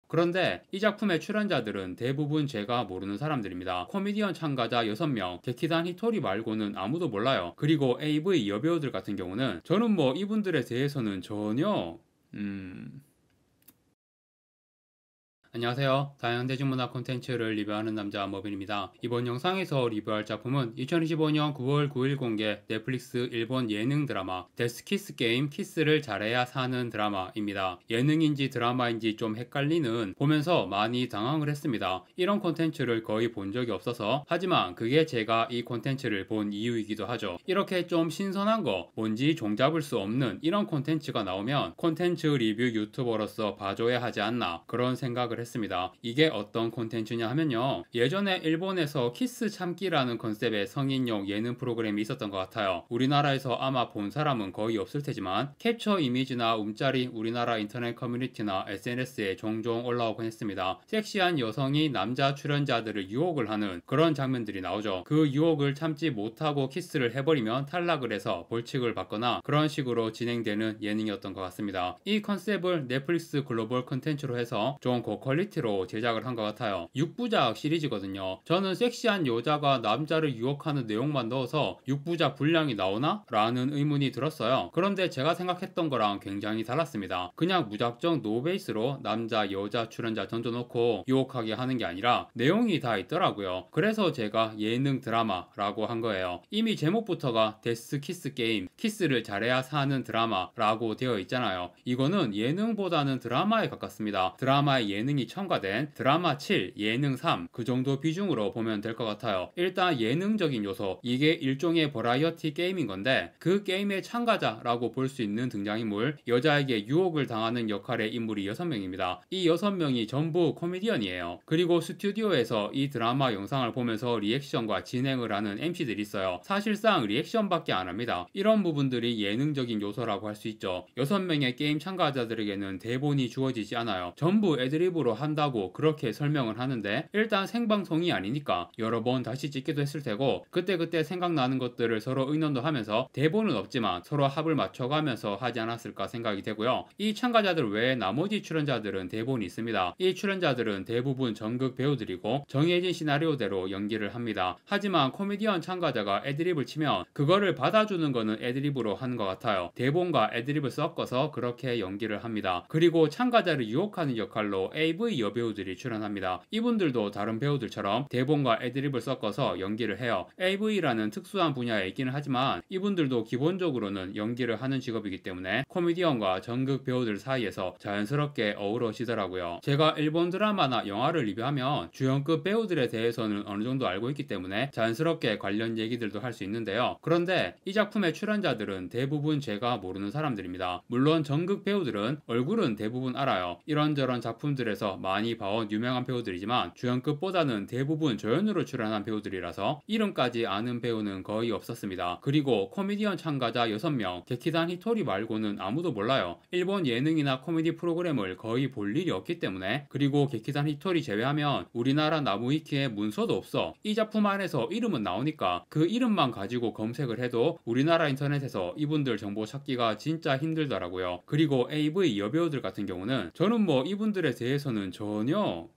그런데 이 작품의 출연자들은 대부분 제가 모르는 사람들입니다. 코미디언 참가자 6명, 게키단 히토리 말고는 아무도 몰라요. 그리고 AV 여배우들 같은 경우는 저는 뭐 이분들에 대해서는 전혀 안녕하세요. 다양한 대중문화 콘텐츠를 리뷰하는 남자 머빈입니다. 이번 영상에서 리뷰할 작품은 2025년 9월 9일 공개 넷플릭스 일본 예능 드라마 데스키스 게임 키스를 잘해야 사는 드라마입니다. 예능인지 드라마인지 좀 헷갈리는, 보면서 많이 당황을 했습니다. 이런 콘텐츠를 거의 본 적이 없어서, 하지만 그게 제가 이 콘텐츠를 본 이유이기도 하죠. 이렇게 좀 신선한 거, 뭔지 종잡을 수 없는 이런 콘텐츠가 나오면 콘텐츠 리뷰 유튜버로서 봐줘야 하지 않나, 그런 생각을 했습니다. 이게 어떤 콘텐츠냐 하면요, 예전에 일본에서 키스 참기라는 컨셉의 성인용 예능 프로그램이 있었던 것 같아요. 우리나라에서 아마 본 사람은 거의 없을 테지만 캡처 이미지나 움짤이 우리나라 인터넷 커뮤니티나 SNS에 종종 올라오곤 했습니다. 섹시한 여성이 남자 출연자들을 유혹을 하는 그런 장면들이 나오죠. 그 유혹을 참지 못하고 키스를 해버리면 탈락을 해서 벌칙을 받거나 그런 식으로 진행되는 예능이었던 것 같습니다. 이 컨셉을 넷플릭스 글로벌 콘텐츠로 해서 좀 고퀄리티로 제작을 한 것 같아요. 6부작 시리즈거든요. 저는 섹시한 여자가 남자를 유혹하는 내용만 넣어서 6부작 분량이 나오나? 라는 의문이 들었어요. 그런데 제가 생각했던 거랑 굉장히 달랐습니다. 그냥 무작정 노베이스로 남자 여자 출연자 던져놓고 유혹하게 하는 게 아니라 내용이 다 있더라고요. 그래서 제가 예능 드라마라고 한 거예요. 이미 제목부터가 데스 키스 게임, 키스를 잘해야 사는 드라마라고 되어 있잖아요. 이거는 예능보다는 드라마에 가깝습니다. 드라마에 예능이 첨가된 드라마 7, 예능 3, 그 정도 비중으로 보면 될 것 같아요. 일단 예능적인 요소, 이게 일종의 버라이어티 게임인 건데, 그 게임의 참가자라고 볼 수 있는 등장인물, 여자에게 유혹을 당하는 역할의 인물이 6명입니다. 이 6명이 전부 코미디언이에요. 그리고 스튜디오에서 이 드라마 영상을 보면서 리액션과 진행을 하는 MC들이 있어요. 사실상 리액션밖에 안 합니다. 이런 부분들이 예능적인 요소라고 할 수 있죠. 6명의 게임 참가자들에게는 대본이 주어지지 않아요. 전부 애드립으로 한다고 그렇게 설명을 하는데, 일단 생방송이 아니니까 여러 번 다시 찍기도 했을 테고, 그때그때 생각나는 것들을 서로 의논도 하면서 대본은 없지만 서로 합을 맞춰가면서 하지 않았을까 생각이 되고요. 이 참가자들 외에 나머지 출연자들은 대본이 있습니다. 이 출연자들은 대부분 전극 배우들이고 정해진 시나리오대로 연기를 합니다. 하지만 코미디언 참가자가 애드립을 치면 그거를 받아주는 거는 애드립으로 하는 것 같아요. 대본과 애드립을 섞어서 그렇게 연기를 합니다. 그리고 참가자를 유혹하는 역할로 AV 여배우들이 출연합니다. 이분들도 다른 배우들처럼 대본과 애드립을 섞어서 연기를 해요. AV라는 특수한 분야에 있기는 하지만 이분들도 기본적으로는 연기를 하는 직업이기 때문에 코미디언과 전극 배우들 사이에서 자연스럽게 어우러지더라고요. 제가 일본 드라마나 영화를 리뷰하면 주연급 배우들에 대해서는 어느 정도 알고 있기 때문에 자연스럽게 관련 얘기들도 할 수 있는데요. 그런데 이 작품의 출연자들은 대부분 제가 모르는 사람들입니다. 물론 전극 배우들은 얼굴은 대부분 알아요. 이런저런 작품들에서 많이 봐온 유명한 배우들이지만 주연급보다는 대부분 조연으로 출연한 배우들이라서 이름까지 아는 배우는 거의 없었습니다. 그리고 코미디언 참가자 6명, 게키단 히토리 말고는 아무도 몰라요. 일본 예능이나 코미디 프로그램을 거의 볼 일이 없기 때문에. 그리고 게키단 히토리 제외하면 우리나라 나무위키에 문서도 없어. 이 작품 안에서 이름은 나오니까 그 이름만 가지고 검색을 해도 우리나라 인터넷에서 이분들 정보 찾기가 진짜 힘들더라고요. 그리고 AV 여배우들 같은 경우는 저는 뭐 이분들에 대해서는 전혀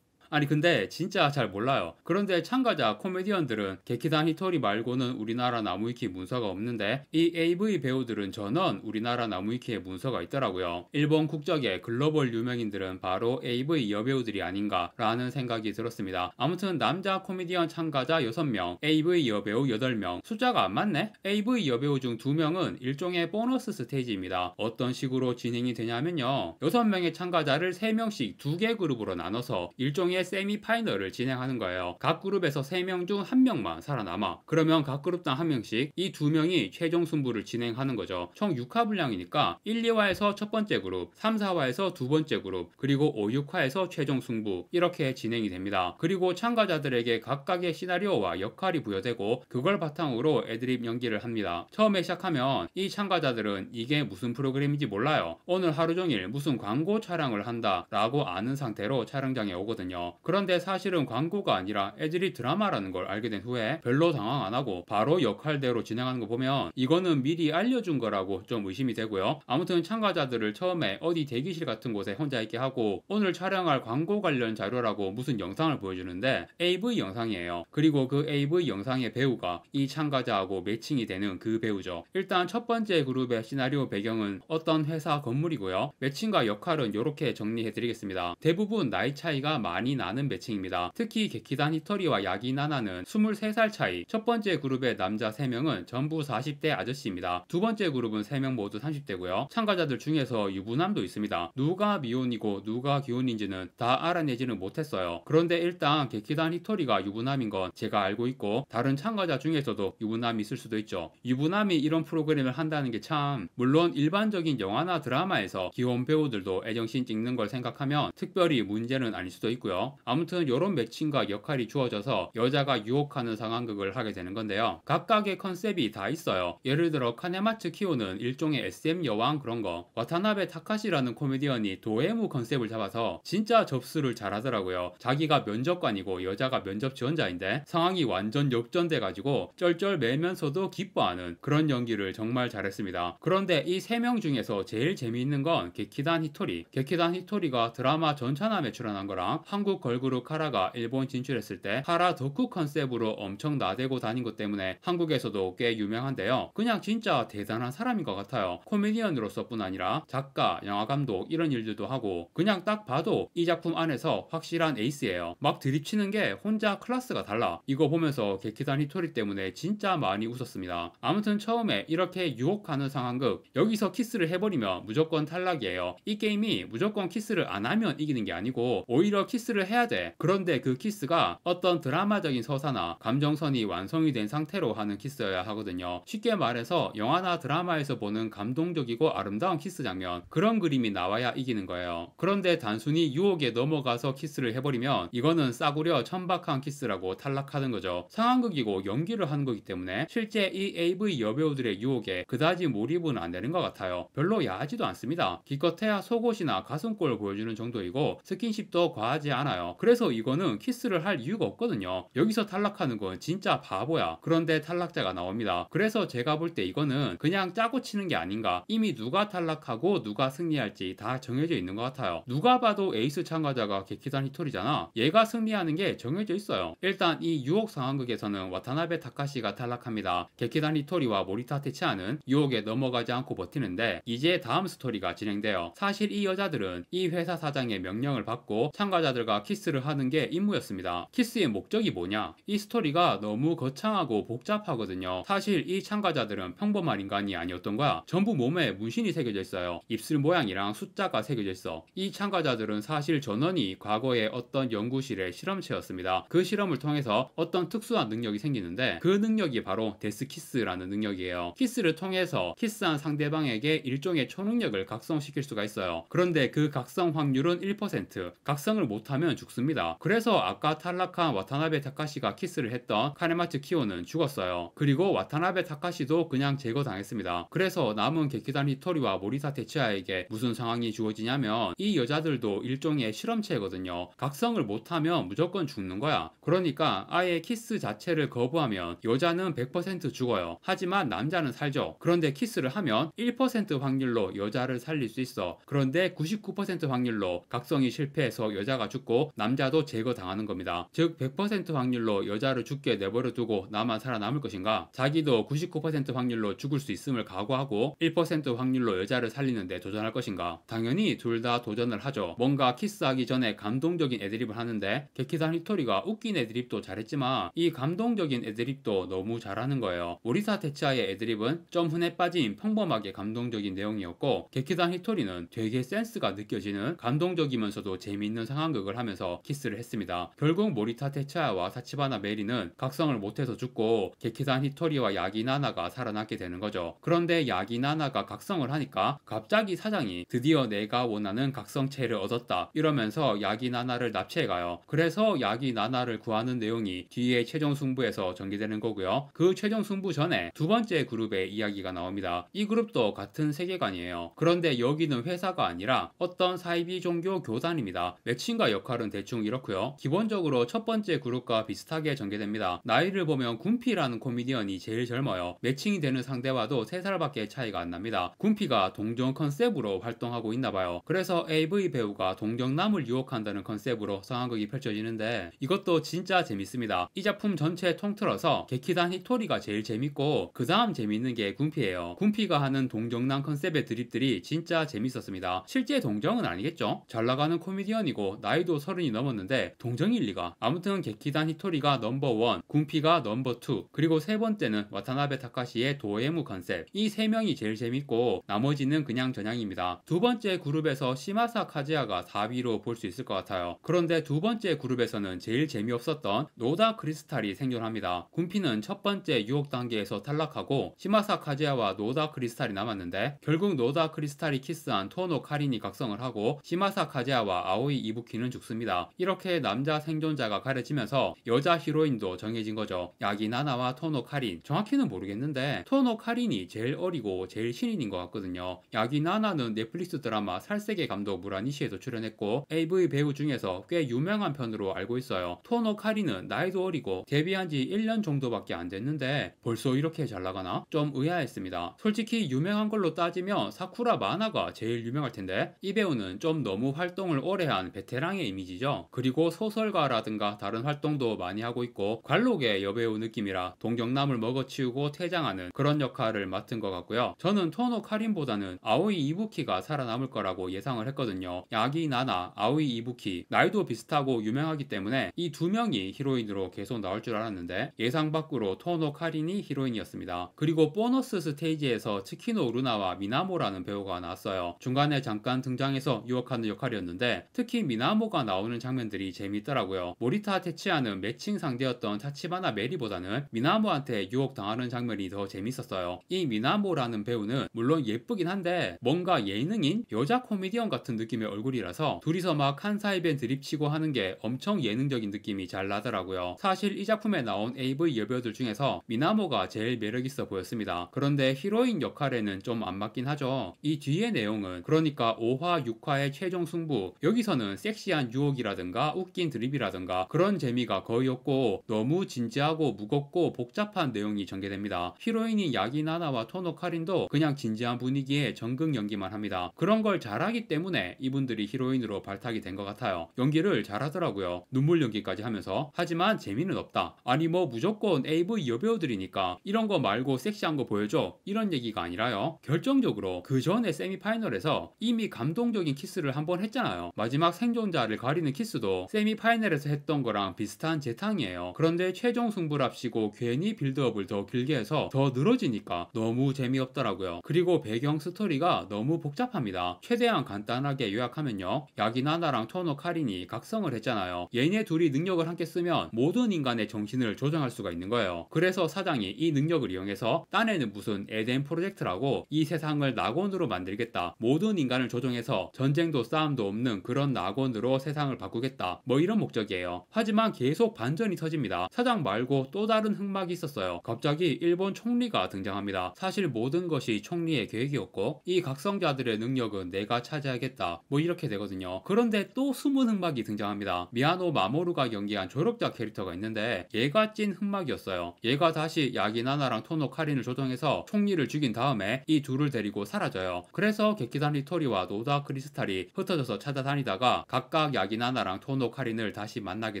아니 근데 진짜 잘 몰라요. 그런데 참가자 코미디언들은 게키단 히토리 말고는 우리나라 나무위키 문서가 없는데, 이 AV 배우들은 전원 우리나라 나무위키에 문서가 있더라고요. 일본 국적의 글로벌 유명인들은 바로 AV 여배우들이 아닌가 라는 생각이 들었습니다. 아무튼 남자 코미디언 참가자 6명, AV 여배우 8명, 숫자가 안 맞네? AV 여배우 중 2명은 일종의 보너스 스테이지입니다. 어떤 식으로 진행이 되냐면요, 6명의 참가자를 3명씩 2개 그룹으로 나눠서 일종의 세미파이널을 진행하는 거예요. 각 그룹에서 3명 중 1명만 살아남아. 그러면 각 그룹당 1명씩 이 2명이 최종 승부를 진행하는 거죠. 총 6화 분량이니까 1, 2화에서 첫 번째 그룹, 3, 4화에서 두 번째 그룹, 그리고 5, 6화에서 최종 승부, 이렇게 진행이 됩니다. 그리고 참가자들에게 각각의 시나리오와 역할이 부여되고 그걸 바탕으로 애드립 연기를 합니다. 처음에 시작하면 이 참가자들은 이게 무슨 프로그램인지 몰라요. 오늘 하루 종일 무슨 광고 촬영을 한다 라고 아는 상태로 촬영장에 오거든요. 하거든요. 그런데 사실은 광고가 아니라 애드립 드라마라는 걸 알게 된 후에 별로 당황 안 하고 바로 역할대로 진행하는 거 보면 이거는 미리 알려준 거라고 좀 의심이 되고요. 아무튼 참가자들을 처음에 어디 대기실 같은 곳에 혼자 있게 하고 오늘 촬영할 광고 관련 자료라고 무슨 영상을 보여주는데 AV 영상이에요. 그리고 그 AV 영상의 배우가 이 참가자하고 매칭이 되는 그 배우죠. 일단 첫 번째 그룹의 시나리오 배경은 어떤 회사 건물이고요. 매칭과 역할은 이렇게 정리해드리겠습니다. 대부분 나이 차이가 많이 나는 매칭입니다. 특히 게키단 히토리와 야기나나는 23살 차이. 첫 번째 그룹의 남자 3명은 전부 40대 아저씨입니다. 두 번째 그룹은 3명 모두 30대고요. 참가자들 중에서 유부남도 있습니다. 누가 미혼이고 누가 기혼인지는 다 알아내지는 못했어요. 그런데 일단 게키단 히토리가 유부남인 건 제가 알고 있고 다른 참가자 중에서도 유부남이 있을 수도 있죠. 유부남이 이런 프로그램을 한다는 게 참, 물론 일반적인 영화나 드라마에서 기혼 배우들도 애정씬 찍는 걸 생각하면 특별히 문제는 아닐 수도 있고요. 아무튼 이런 매칭과 역할이 주어져서 여자가 유혹하는 상황극을 하게 되는 건데요. 각각의 컨셉이 다 있어요. 예를 들어 카네마츠 키오는 일종의 SM 여왕 그런 거, 와타나베 타카시라는 코미디언이 도에무 컨셉을 잡아서 진짜 접수를 잘하더라고요. 자기가 면접관이고 여자가 면접 지원자인데 상황이 완전 역전돼가지고 쩔쩔 매면서도 기뻐하는 그런 연기를 정말 잘했습니다. 그런데 이 3명 중에서 제일 재미있는 건 게키단 히토리. 게키단 히토리가 드라마 전차남에 출연한 거랑 한국 걸그룹 카라가 일본 진출했을 때 카라 덕후 컨셉으로 엄청 나대고 다닌 것 때문에 한국에서도 꽤 유명한데요. 그냥 진짜 대단한 사람인 것 같아요. 코미디언으로서뿐 아니라 작가, 영화감독 이런 일들도 하고 그냥 딱 봐도 이 작품 안에서 확실한 에이스예요. 막 드립치는 게 혼자 클래스가 달라. 이거 보면서 게키단 히토리 때문에 진짜 많이 웃었습니다. 아무튼 처음에 이렇게 유혹하는 상황극, 여기서 키스를 해버리면 무조건 탈락이에요. 이 게임이 무조건 키스를 안 하면 이기는 게 아니고 오히려 키스를 해야 돼. 그런데 그 키스가 어떤 드라마적인 서사나 감정선이 완성이 된 상태로 하는 키스여야 하거든요. 쉽게 말해서 영화나 드라마에서 보는 감동적이고 아름다운 키스 장면, 그런 그림이 나와야 이기는 거예요. 그런데 단순히 유혹에 넘어가서 키스를 해버리면 이거는 싸구려 천박한 키스라고 탈락하는 거죠. 상황극이고 연기를 하는 거기 때문에 실제 이 AV 여배우들의 유혹에 그다지 몰입은 안 되는 것 같아요. 별로 야하지도 않습니다. 기껏해야 속옷이나 가슴골을 보여주는 정도이고 스킨십도 과하지 않아요. 그래서 이거는 키스를 할 이유가 없거든요. 여기서 탈락하는 건 진짜 바보야. 그런데 탈락자가 나옵니다. 그래서 제가 볼 때 이거는 그냥 짜고 치는 게 아닌가. 이미 누가 탈락하고 누가 승리할지 다 정해져 있는 것 같아요. 누가 봐도 에이스 참가자가 게키단 히토리잖아. 얘가 승리하는 게 정해져 있어요. 일단 이 유혹 상황극에서는 와타나베 타카시가 탈락합니다. 게키단 히토리와 모리타 테치아는 유혹에 넘어가지 않고 버티는데 이제 다음 스토리가 진행돼요. 사실 이 여자들은 이 회사 사장의 명령을 받고 참가자들과 키스를 하는 게 임무였습니다. 키스의 목적이 뭐냐? 이 스토리가 너무 거창하고 복잡하거든요. 사실 이 참가자들은 평범한 인간이 아니었던 거야. 전부 몸에 문신이 새겨져 있어요. 입술 모양이랑 숫자가 새겨져 있어. 이 참가자들은 사실 전원이 과거에 어떤 연구실의 실험체였습니다. 그 실험을 통해서 어떤 특수한 능력이 생기는데 그 능력이 바로 데스키스라는 능력이에요. 키스를 통해서 키스한 상대방에게 일종의 초능력을 각성시킬 수가 있어요. 그런데 그 각성 확률은 1%. 각성을 못하면 죽습니다. 그래서 아까 탈락한 와타나베 타카시가 키스를 했던 카네마츠 키오는 죽었어요. 그리고 와타나베 타카시도 그냥 제거당했습니다. 그래서 남은 게키단 히토리와 모리타 테치아에게 무슨 상황이 주어지냐면 이 여자들도 일종의 실험체거든요. 각성을 못하면 무조건 죽는 거야. 그러니까 아예 키스 자체를 거부하면 여자는 100% 죽어요. 하지만 남자는 살죠. 그런데 키스를 하면 1% 확률로 여자를 살릴 수 있어. 그런데 99% 확률로 각성이 실패해서 여자가 죽고 남자도 제거당하는 겁니다. 즉 100% 확률로 여자를 죽게 내버려 두고 나만 살아남을 것인가? 자기도 99% 확률로 죽을 수 있음을 각오하고 1% 확률로 여자를 살리는데 도전할 것인가? 당연히 둘 다 도전을 하죠. 뭔가 키스하기 전에 감동적인 애드립을 하는데 게키단 히토리가 웃긴 애드립도 잘했지만 이 감동적인 애드립도 너무 잘하는 거예요. 모리타 테치아의 애드립은 좀 흔해 빠진 평범하게 감동적인 내용이었고 게키단 히토리는 되게 센스가 느껴지는 감동적이면서도 재미있는 상황극을 하면서 키스를 했습니다. 결국 모리타 테치아와 사치바나 메리는 각성을 못해서 죽고 게키단 히토리와 야기나나가 살아남게 되는 거죠. 그런데 야기나나가 각성을 하니까 갑자기 사장이 드디어 내가 원하는 각성체를 얻었다 이러면서 야기나나를 납치해가요. 그래서 야기나나를 구하는 내용이 뒤에 최종 승부에서 전개되는 거고요. 그 최종 승부 전에 두 번째 그룹의 이야기가 나옵니다. 이 그룹도 같은 세계관이에요. 그런데 여기는 회사가 아니라 어떤 사이비 종교 교단입니다. 매칭과 역할을 역할은 대충 이렇고요. 기본적으로 첫 번째 그룹과 비슷하게 전개됩니다. 나이를 보면 군피라는 코미디언이 제일 젊어요. 매칭이 되는 상대와도 3살밖에 차이가 안 납니다. 군피가 동정 컨셉으로 활동하고 있나봐요. 그래서 AV 배우가 동정남을 유혹한다는 컨셉으로 상황극이 펼쳐지는데 이것도 진짜 재밌습니다. 이 작품 전체 통틀어서 게키단 히토리가 제일 재밌고 그 다음 재밌는 게 군피예요. 군피가 하는 동정남 컨셉의 드립들이 진짜 재밌었습니다. 실제 동정은 아니겠죠? 잘나가는 코미디언이고 나이도 30이 넘었는데 동정일 리가. 아무튼 게키단 히토리가 넘버1, 군피가 넘버2, 그리고 세 번째는 와타나베 타카시의 도에무 컨셉. 이 세 명이 제일 재밌고 나머지는 그냥 전향입니다. 두 번째 그룹에서 시마사 카즈야가 4위로 볼 수 있을 것 같아요. 그런데 두 번째 그룹에서는 제일 재미없었던 노다 크리스탈이 생존합니다. 군피는 첫 번째 유혹 단계에서 탈락하고 시마사 카즈야와 노다 크리스탈이 남았는데 결국 노다 크리스탈이 키스한 토노 카린이 각성을 하고 시마사 카즈야와 아오이 이부키는 죽습니다. 이렇게 남자 생존자가 가려지면서 여자 히로인도 정해진 거죠. 야기 나나와 토노 카린. 정확히는 모르겠는데 토노 카린이 제일 어리고 제일 신인인 것 같거든요. 야기 나나는 넷플릭스 드라마 살색의 감독 무라니시에도 출연했고 AV 배우 중에서 꽤 유명한 편으로 알고 있어요. 토노 카린은 나이도 어리고 데뷔한 지 1년 정도밖에 안 됐는데 벌써 이렇게 잘 나가나? 좀 의아했습니다. 솔직히 유명한 걸로 따지면 사쿠라 마나가 제일 유명할 텐데 이 배우는 좀 너무 활동을 오래 한 베테랑의 이미지죠. 그리고 소설가라든가 다른 활동도 많이 하고 있고 관록의 여배우 느낌이라 동정남을 먹어치우고 퇴장하는 그런 역할을 맡은 것 같고요. 저는 토노 카린보다는 아오이 이부키가 살아남을 거라고 예상을 했거든요. 야기 나나, 아오이 이부키 나이도 비슷하고 유명하기 때문에 이 두 명이 히로인으로 계속 나올 줄 알았는데 예상 밖으로 토노 카린이 히로인이었습니다. 그리고 보너스 스테이지에서 츠키노 루나와 미나모라는 배우가 나왔어요. 중간에 잠깐 등장해서 유혹하는 역할이었는데 특히 미나모가 나오는 장면들이 재밌더라고요. 모리타 테치아는 매칭 상대였던 타치바나 메리보다는 미나모한테 유혹당하는 장면이 더 재밌었어요. 이 미나모라는 배우는 물론 예쁘긴 한데 뭔가 예능인 여자 코미디언 같은 느낌의 얼굴이라서 둘이서 막 한사이벤 드립치고 하는 게 엄청 예능적인 느낌이 잘 나더라고요. 사실 이 작품에 나온 AV 여배우들 중에서 미나모가 제일 매력있어 보였습니다. 그런데 히로인 역할에는 좀 안 맞긴 하죠. 이 뒤의 내용은 그러니까 5화, 6화의 최종 승부, 여기서는 섹시한 유혹이라든가 웃긴 드립이라든가 그런 재미가 거의 없고 너무 진지하고 무겁고 복잡한 내용이 전개됩니다. 히로인인 야기 나나와 토노 카린도 그냥 진지한 분위기에 정극 연기만 합니다. 그런 걸 잘하기 때문에 이분들이 히로인으로 발탁이 된 것 같아요. 연기를 잘하더라고요. 눈물 연기까지 하면서. 하지만 재미는 없다. 아니 뭐 무조건 AV 여배우들이니까 이런 거 말고 섹시한 거 보여줘, 이런 얘기가 아니라요. 결정적으로 그 전에 세미파이널에서 이미 감동적인 키스를 한번 했잖아요. 마지막 생존자를 가리는 키스도 세미파이널에서 했던 거랑 비슷한 재탕이에요. 그런데 최종 승부랍시고 괜히 빌드업을 더 길게 해서 더 늘어지니까 너무 재미없더라고요. 그리고 배경 스토리가 너무 복잡합니다. 최대한 간단하게 요약하면요, 야기나나랑 토노 카린이 각성을 했잖아요. 얘네 둘이 능력을 함께 쓰면 모든 인간의 정신을 조정할 수가 있는 거예요. 그래서 사장이 이 능력을 이용해서 딴에는 무슨 에덴 프로젝트라고 이 세상을 낙원으로 만들겠다, 모든 인간을 조정해서 전쟁도 싸움도 없는 그런 낙원으로 세상을 바꾸겠다, 뭐 이런 목적이에요. 하지만 계속 반전이 터집니다. 사장 말고 또 다른 흑막이 있었어요. 갑자기 일본 총리가 등장합니다. 사실 모든 것이 총리의 계획이었고 이 각성자들의 능력은 내가 차지하겠다, 뭐 이렇게 되거든요. 그런데 또 숨은 흑막이 등장합니다. 미야노 마모루가 연기한 조력자 캐릭터가 있는데 얘가 찐 흑막이었어요. 얘가 다시 야기나나랑 토노 카린을 조정해서 총리를 죽인 다음에 이 둘을 데리고 사라져요. 그래서 게키단 히토리와 노다 크리스탈이 흩어져서 찾아다니다가 각각 야기나나랑 토노 카린을 다시 만나게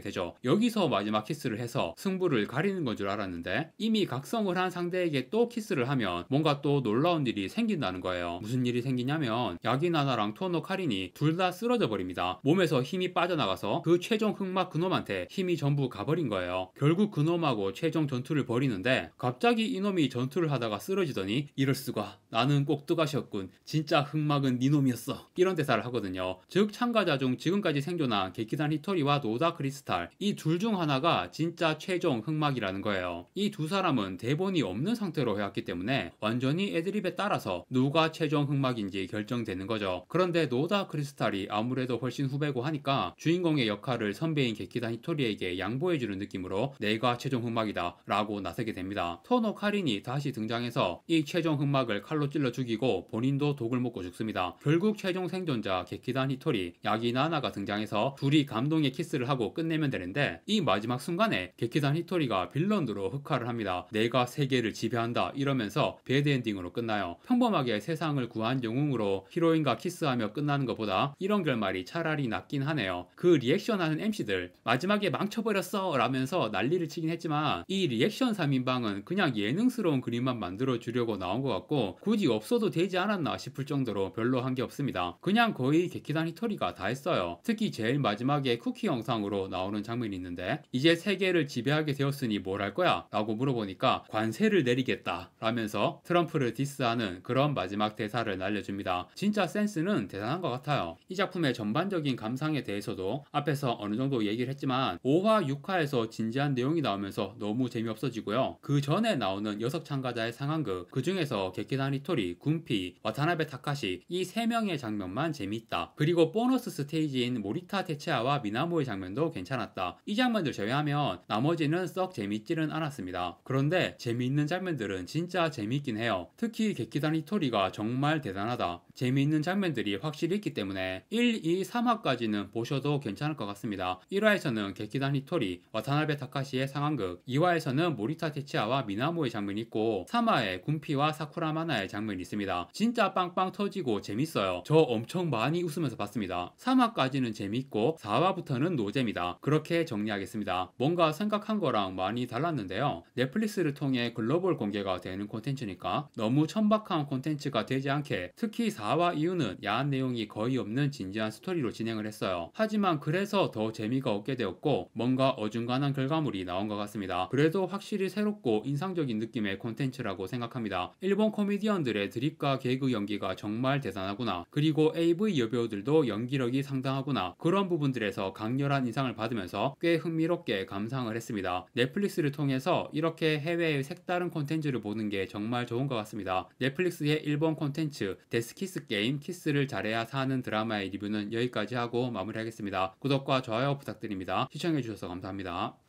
되죠. 여기서 마지막 키스를 해서 승부를 가리는 건 줄 알았는데 이미 각성을 한 상대에게 또 키스를 하면 뭔가 또 놀라운 일이 생긴다는 거예요. 무슨 일이 생기냐면 야기나나랑 토노 카린이 둘 다 쓰러져 버립니다. 몸에서 힘이 빠져나가서 그 최종 흑막 그놈한테 힘이 전부 가버린 거예요. 결국 그놈하고 최종 전투를 벌이는데 갑자기 이놈이 전투를 하다가 쓰러지더니 이럴 수가, 나는 꼭두가시였군, 진짜 흑막은 니놈이었어, 이런 대사를 하거든요. 즉 참가자 중 지금까지 생존한 게키단 히토리와 노다 크리스탈, 이 둘 중 하나가 진짜 최종 흑막이라는 거예요. 이 두 사람은 대본이 없는 상태로 해왔기 때문에 완전히 애드립에 따라서 누가 최종 흑막인지 결정되는 거죠. 그런데 노다 크리스탈이 아무래도 훨씬 후배고 하니까 주인공의 역할을 선배인 게키단 히토리에게 양보해주는 느낌으로 내가 최종 흑막이다 라고 나서게 됩니다. 토노 카린이 다시 등장해서 이 최종 흑막을 칼로 찔러 죽이고 본인도 독을 먹고 죽습니다. 결국 최종 생존자 게키단 히토리 야기나나가 등장해서 상에서 둘이 감동의 키스를 하고 끝내면 되는데 이 마지막 순간에 게키단 히토리가 빌런으로 흑화를 합니다. 내가 세계를 지배한다 이러면서 배드엔딩으로 끝나요. 평범하게 세상을 구한 영웅으로 히로인과 키스하며 끝나는 것보다 이런 결말이 차라리 낫긴 하네요. 그 리액션하는 MC들 마지막에 망쳐버렸어 라면서 난리를 치긴 했지만 이 리액션 3인방은 그냥 예능스러운 그림만 만들어 주려고 나온 것 같고 굳이 없어도 되지 않았나 싶을 정도로 별로 한 게 없습니다. 그냥 거의 게키단 히토리가 다 했어요. 특히 제일 마지막에 쿠키 영상으로 나오는 장면이 있는데 이제 세계를 지배하게 되었으니 뭘 할 거야? 라고 물어보니까 관세를 내리겠다 라면서 트럼프를 디스하는 그런 마지막 대사를 날려줍니다. 진짜 센스는 대단한 것 같아요. 이 작품의 전반적인 감상에 대해서도 앞에서 어느 정도 얘기를 했지만 5화, 6화에서 진지한 내용이 나오면서 너무 재미없어지고요. 그 전에 나오는 녀석 참가자의 상황극, 그 중에서 게키단 히토리, 군피, 와타나베 타카시 이 3명의 장면만 재밌다. 그리고 보너스 스테이지인 모리타 테치아와 미나모의 장면도 괜찮았다. 이 장면들 제외하면 나머지는 썩 재밌지는 않았습니다. 그런데 재미있는 장면들은 진짜 재밌긴 해요. 특히 게키단 히토리가 정말 대단하다. 재미있는 장면들이 확실히 있기 때문에 1, 2, 3화까지는 보셔도 괜찮을 것 같습니다. 1화에서는 게키단 히토리, 와타나베 타카시의 상황극, 2화에서는 모리타 테치아와 미나모의 장면이 있고 3화에 군피와 사쿠라마나의 장면이 있습니다. 진짜 빵빵 터지고 재밌어요. 저 엄청 많이 웃으면서 봤습니다. 3화까지는 재밌고 4화부터는 노잼이다. 그렇게 정리하겠습니다. 뭔가 생각한 거랑 많이 달랐는데요. 넷플릭스를 통해 글로벌 공개가 되는 콘텐츠니까 너무 천박한 콘텐츠가 되지 않게 특히 4화 이후는 야한 내용이 거의 없는 진지한 스토리로 진행을 했어요. 하지만 그래서 더 재미가 없게 되었고 뭔가 어중간한 결과물이 나온 것 같습니다. 그래도 확실히 새롭고 인상적인 느낌의 콘텐츠라고 생각합니다. 일본 코미디언들의 드립과 개그 연기가 정말 대단하구나. 그리고 AV 여배우들도 연기력이 상당하구나. 그런 부분들에서 강렬한 인상을 받으면서 꽤 흥미롭게 감상을 했습니다. 넷플릭스를 통해서 이렇게 해외의 색다른 콘텐츠를 보는 게 정말 좋은 것 같습니다. 넷플릭스의 일본 콘텐츠 데스키스 게임 키스를 잘해야 사는 드라마의 리뷰는 여기까지 하고 마무리하겠습니다. 구독과 좋아요 부탁드립니다. 시청해주셔서 감사합니다.